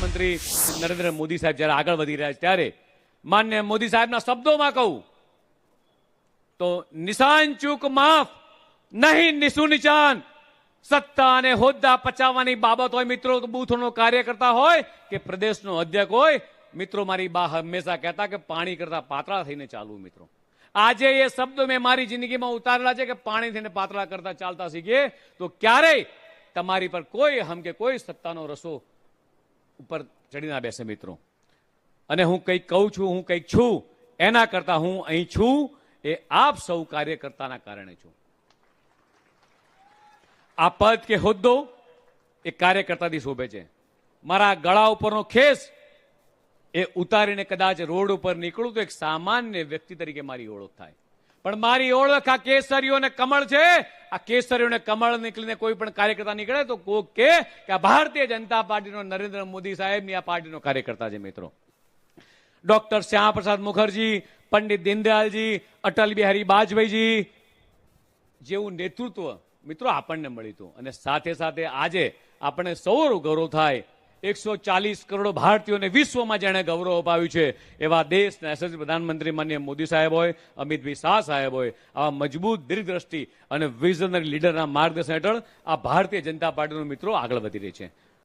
પ્રધાનમંત્રી નરેન્દ્ર મોદી સાહેબ જ્યારે આગળ વધી રહ્યા છે ત્યારે માન્ય મોદી સાહેબના શબ્દોમાં કહું તો નિશાન ચૂક માફ નહીં નિશુ નિશાન. સત્તા અને હોદ્દા પચાવવાની બાબત હોય મિત્રો, બૂથનો કાર્યકર્તા હોય કે પ્રદેશનો અધ્યક્ષ હોય, મિત્રો મારી બા હંમેશા કહેતા કે પાણી કરતા પાતળા થઈને ચાલવું. મિત્રો આજે એ શબ્દ મેં મારી જિંદગીમાં ઉતારેલા છે કે પાણી થઈને પાતળા કરતા ચાલતા શીખીએ તો ક્યારેય તમારી પર કોઈ હમ કે કોઈ સત્તાનો રસો ઉપર ચડી ના બેસે મિત્રો. અને હું કંઈક કહું છું, હું કંઈક છું, એના કરતા હું અહીં છું એ આપ સૌ કાર્યકર્તાના કારણે છું. આ પદ કે હોદ્દો એ કાર્યકર્તાથી શોભે છે. મારા ગળા ઉપરનો ખેસ એ ઉતારીને કદાચ રોડ ઉપર નીકળું તો એક સામાન્ય વ્યક્તિ તરીકે મારી ઓળખ થાય, પણ મારી ઓળખ આ કેસરીઓ અને કમળ છે. આ કેસરીઓ અને કમળ નીકળીને કોઈ પણ કાર્યકર્તા નીકળે તો કોક કે આ ભારતીય જનતા પાર્ટીનો નરેન્દ્ર મોદી સાહેબની આ પાર્ટીનો કાર્યકર્તા છે. મિત્રો ડોક્ટર શ્યામ પ્રસાદ મુખર્જી, પંડિત દીનદયાલજી, અટલ બિહારી વાજપેયીજી જેવું નેતૃત્વ મિત્રો આપણને મળ્યું હતું. અને સાથે સાથે આજે આપણને સૌનો ગૌરવ થાય 140 કરોડ ભારતીયોને વિશ્વમાં જેણે ગૌરવ અપાવ્યું છે એવા દેશના યશસ્વી પ્રધાનમંત્રી માનનીય મોદી સાહેબ હોય, અમિતભાઈ શાહ સાહેબ હોય, આવા મજબૂત દીર્ઘદ્રષ્ટિ અને વિઝનરી લીડરના માર્ગદર્શન હેઠળ આ ભારતીય જનતા પાર્ટીનો મિત્રો આગળ વધી રહી છે.